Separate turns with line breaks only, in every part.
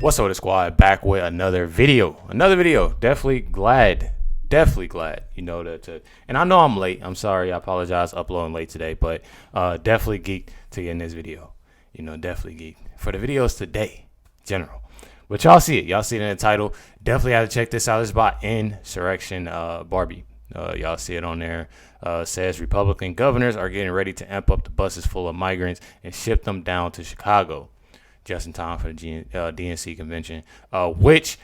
What's up with the squad? Back with another video. Definitely glad, and I know I'm late. I'm sorry. I apologize uploading late today, but definitely geeked to get in this video. Definitely geeked for the videos today, general. But y'all see it. Y'all see it in the title. Definitely have to check this out. It's by Insurrection Barbie. Y'all see it on there. Says Republican governors are getting ready to amp up the buses full of migrants and ship them down to Chicago just in time for the DNC convention. Which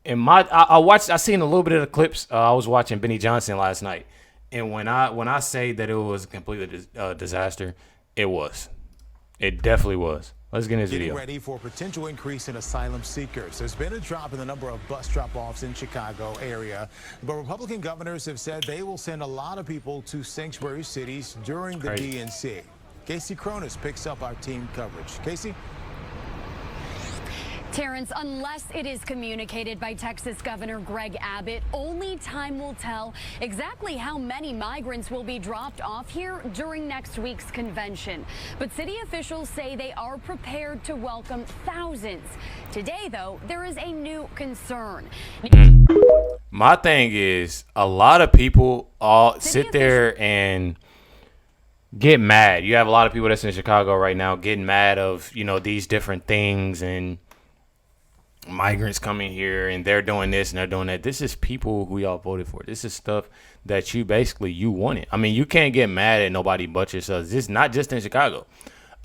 I seen a little bit of the clips. I was watching Benny Johnson last night, and when I say that it was a complete disaster, it was. It definitely was. Let's get in this video.
Ready for a potential increase in asylum seekers. There's been a drop in the number of bus drop-offs in Chicago area, but Republican governors have said they will send a lot of people to sanctuary cities during the DNC. Casey Cronus picks up our team coverage. Casey?
Terrence, unless it is communicated by Texas Governor Greg Abbott, only time will tell exactly how many migrants will be dropped off here during next week's convention. But city officials say they are prepared to welcome thousands. Today, though, there is a new concern.
My thing is, a lot of people all sit there and get mad. You have a lot of people that's in Chicago right now getting mad of, these different things and migrants coming here and they're doing this and they're doing that. This is people who y'all voted for. This is stuff that you wanted. I mean, you can't get mad at nobody but yourselves. This is not just in Chicago.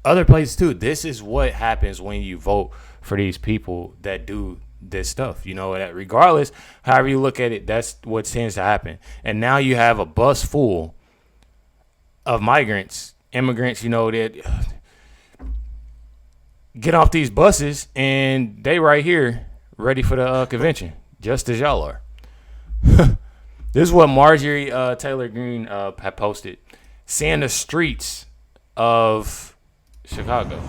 Other places too. This is what happens when you vote for these people that do this stuff. That regardless, however you look at it, that's what tends to happen. And now you have a bus full of immigrants, that get off these buses and they right here ready for the convention, just as y'all are. This is what Marjorie Taylor Greene had posted, seeing the streets of Chicago.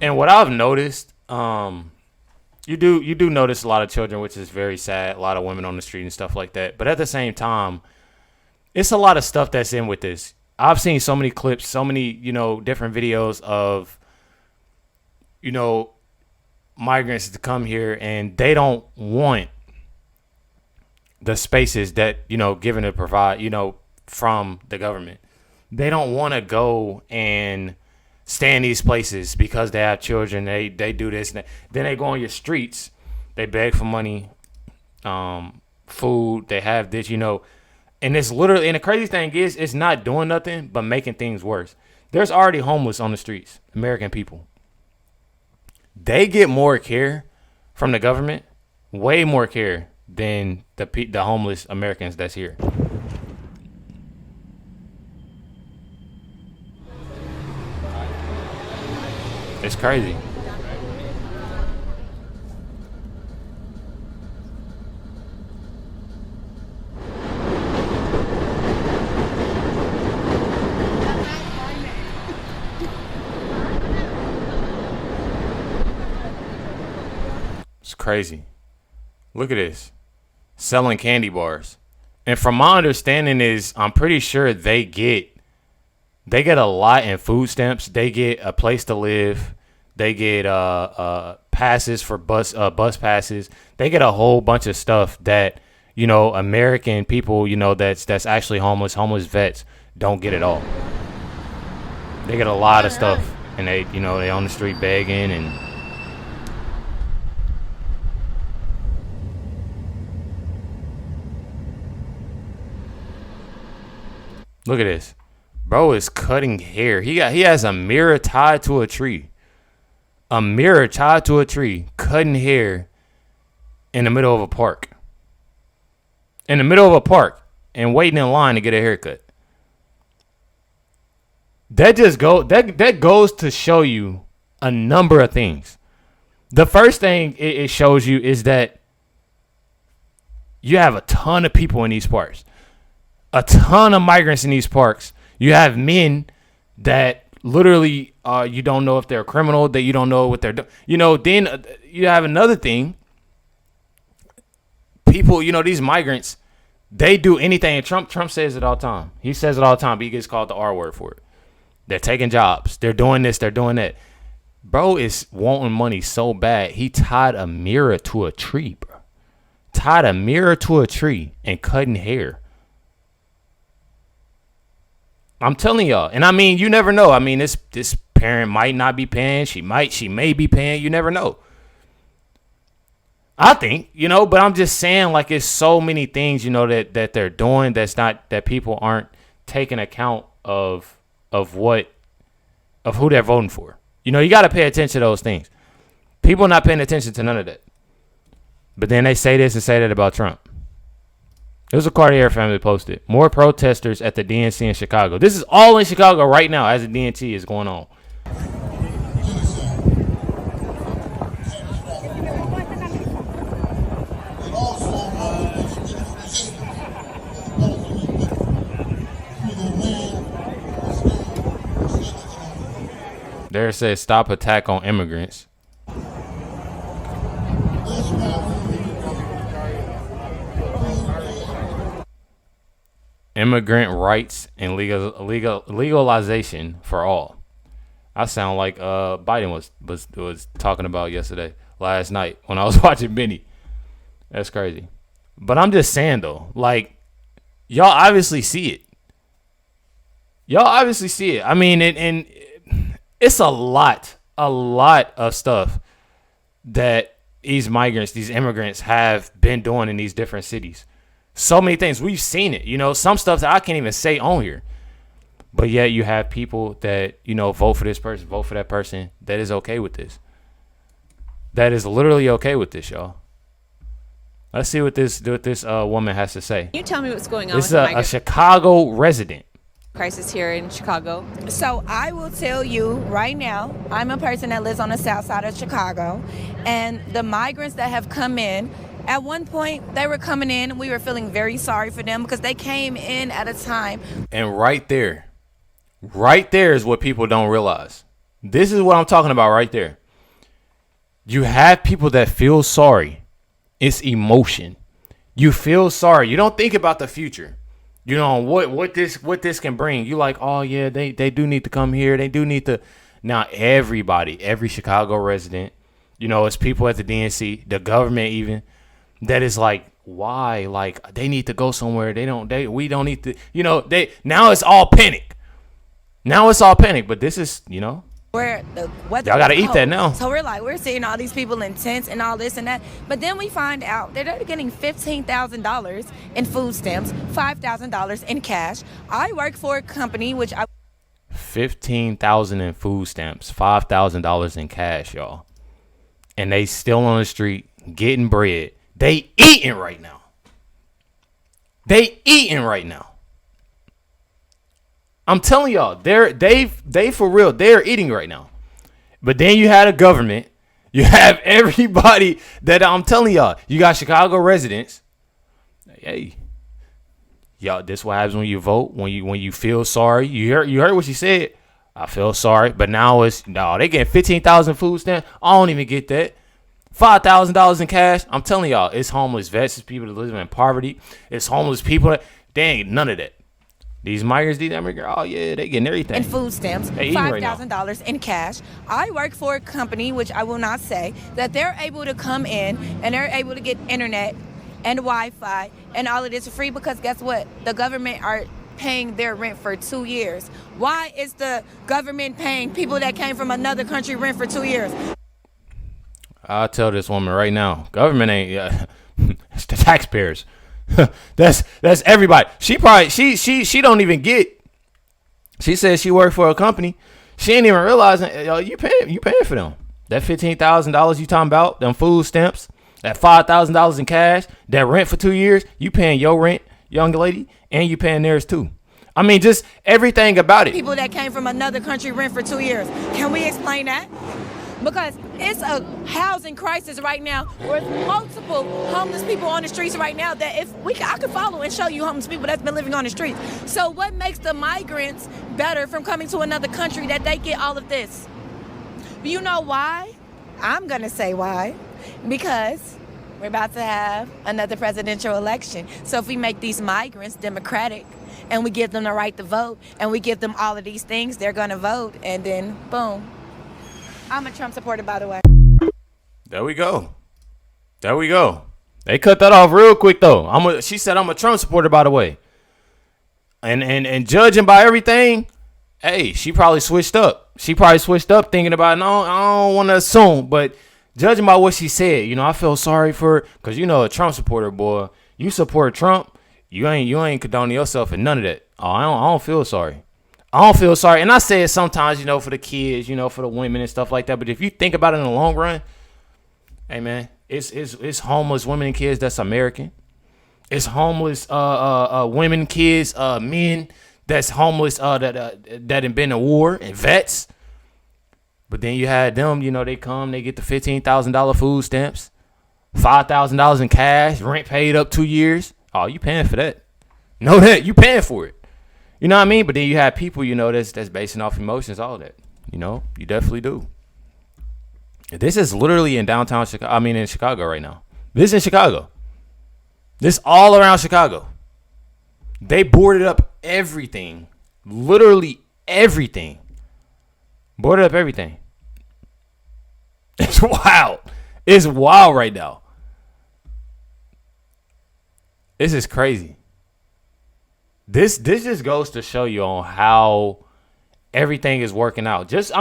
And what I've noticed, you do notice a lot of children, which is very sad, a lot of women on the street and stuff like that. But at the same time, it's a lot of stuff that's in with this. I've seen so many clips, so many, different videos of, migrants to come here and they don't want the spaces that, given to provide, from the government. They don't want to go and stay in these places because they have children. They do this. And then they go on your streets. They beg for money, food. They have this, And it's literally, and the crazy thing is, it's not doing nothing but making things worse. There's already homeless on the streets, American people. They get more care from the government, way more care than the homeless Americans that's here. It's crazy. It's crazy. Look at this. Selling candy bars. And from my understanding is, I'm pretty sure they get a lot in food stamps. They get a place to live. They get passes for bus passes. They get a whole bunch of stuff that, American people, that's actually homeless vets don't get at all. They get a lot of stuff, and they on the street begging and look at this. Bro is cutting hair. He has a mirror tied to a tree. A mirror tied to a tree, cutting hair in the middle of a park. In the middle of a park and waiting in line to get a haircut. That goes to show you a number of things. The first thing it shows you is that you have a ton of people in these parks. A ton of migrants in these parks. You have men that literally you don't know if they're a criminal, that you don't know what they're doing. Then you have another thing. People, these migrants, they do anything. And Trump says it all the time. He says it all the time, but he gets called the R word for it. They're taking jobs. They're doing this. They're doing that. Bro is wanting money so bad. He tied a mirror to a tree, bro. Tied a mirror to a tree and cutting hair. I'm telling y'all. And I mean, you never know. I mean, this parent might not be paying. She may be paying. You never know. I think, but I'm just saying, like, it's so many things, that they're doing that people aren't taking account of who they're voting for. You got to pay attention to those things. People not paying attention to none of that. But then they say this and say that about Trump. It was a Cartier family posted. More protesters at the DNC in Chicago. This is all in Chicago right now as the DNC is going on. There it says stop attack on immigrants. Immigrant rights and legalization for all. I sound like Biden was talking about last night when I was watching Benny. That's crazy. But I'm just saying though, like, y'all obviously see it. I mean, and it's a lot of stuff that these immigrants have been doing in these different cities. So many things. We've seen it, some stuff that I can't even say on here. But yet you have people that, vote for this person, vote for that person, that is okay with this. That is literally okay with this, y'all. Let's see what this woman has to say.
Can you tell me what's going on
this
with
is a Chicago resident.
Crisis here in Chicago.
So I will tell you right now, I'm a person that lives on the south side of Chicago, and the migrants that have come in, at one point they were coming in and we were feeling very sorry for them because they came in at a time.
And right there is what people don't realize. This is what I'm talking about right there. You have people that feel sorry. It's emotion. You feel sorry. You don't think about the future. What this can bring. You like, oh yeah, they do need to come here. They do need to. Now every Chicago resident, it's people at the DNC, the government even, that is like, why? Like, they need to go somewhere. We don't need to, now it's all panic. But this is,
Where the weather,
y'all gotta eat that now.
So we're seeing all these people in tents and all this and that. But then we find out that they're getting $15,000 in food stamps, $5,000 in cash. I work for a company which I
$15,000 in food stamps, $5,000 in cash, y'all. And they still on the street getting bread. They eating right now. I'm telling y'all, they for real, they're eating right now. But then you had a government, you have everybody that I'm telling y'all, you got Chicago residents. Hey, y'all, this what happens when you vote, when you feel sorry. You heard what she said. I feel sorry, but now they getting 15,000 food stamps. I don't even get that. $5,000 in cash. I'm telling y'all, it's homeless vets, it's people that live in poverty, it's homeless people. They ain't none of that. These migrants, these immigrants, oh yeah, they getting everything.
And food stamps, $5,000 in cash. I work for a company, which I will not say, that they're able to come in and they're able to get internet and Wi-Fi and all of this for free because guess what? The government are paying their rent for 2 years. Why is the government paying people that came from another country rent for 2 years?
I'll tell this woman right now, government ain't, it's the taxpayers. that's everybody. She don't even get. She says she worked for a company. She ain't even realizing you paying for them. That $15,000 you talking about, them food stamps, that $5,000 in cash, that rent for 2 years, you paying your rent, young lady, and you paying theirs too. I mean, just everything about it.
People that came from another country rent for 2 years. Can we explain that? Because it's a housing crisis right now with multiple homeless people on the streets right now that I could follow and show you homeless people that's been living on the streets. So what makes the migrants better from coming to another country that they get all of this? You know why? I'm going to say why. Because we're about to have another presidential election. So if we make these migrants Democratic, and we give them the right to vote, and we give them all of these things, they're going to vote, and then boom. I'm a Trump supporter, by the way.
There we go. There we go. They cut that off real quick though. She said I'm a Trump supporter, by the way. And judging by everything, hey, she probably switched up. She probably switched up thinking about, no, I don't want to assume, but judging by what she said, you know, I feel sorry for her, because you know, a Trump supporter, boy, you support Trump, you ain't condoning yourself in none of that. Oh, I don't feel sorry. I don't feel sorry. And I say it sometimes, you know, for the kids, you know, for the women and stuff like that. But if you think about it in the long run, hey man, it's homeless women and kids that's American. It's homeless women, kids, men that's homeless that have been in war, and vets. But then you had them, you know, they come, they get the $15,000 food stamps, $5,000 in cash, rent paid up 2 years. Oh, you paying for that? Know that you paying for it. You know what I mean? But then you have people, you know, that's basing off emotions, all that. You know, you definitely do. This is literally in downtown Chicago. I mean, in Chicago right now. This is in Chicago. This all around Chicago. They boarded up everything. Literally everything. Boarded up everything. It's wild. It's wild right now. This is crazy. This just goes to show you on how everything is working out. Just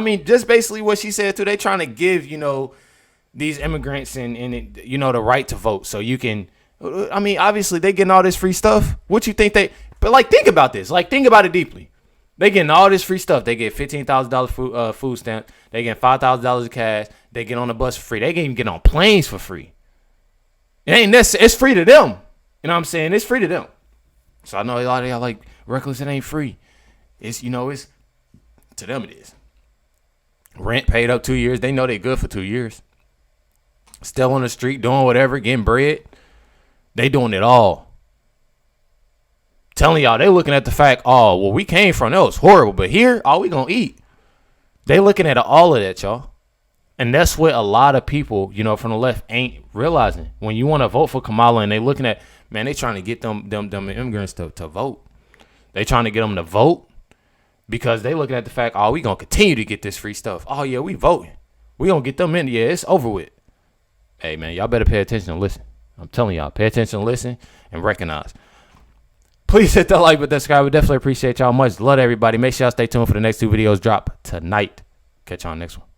basically what she said too. They trying to give, you know, these immigrants and you know, the right to vote. So you can, I mean, obviously they getting all this free stuff. What you think but like, think about this. Like, think about it deeply. They getting all this free stuff. They get $15,000 food stamp. They get $5,000 of cash. They get on the bus for free. They can even get on planes for free. It ain't necessary. It's free to them. You know what I'm saying? It's free to them. So I know a lot of y'all like, Recklezz, it ain't free. It's, you know, it's, to them it is. Rent paid up 2 years. They know they good for 2 years. Still on the street, doing whatever, getting bread. They doing it all. Telling y'all, they looking at the fact, oh, well, we came from, that was horrible. But here, all we gonna eat. They looking at all of that, y'all. And that's what a lot of people, you know, from the left ain't realizing. When you want to vote for Kamala and they looking at, man, they trying to get them immigrants to vote. They trying to get them to vote because they looking at the fact, oh, we going to continue to get this free stuff. Oh, yeah, we voting. We going to get them in. Yeah, it's over with. Hey, man, y'all better pay attention and listen. I'm telling y'all, pay attention and listen and recognize. Please hit that like button, subscribe. We definitely appreciate y'all much. Love everybody. Make sure y'all stay tuned for the next 2 videos drop tonight. Catch y'all next one.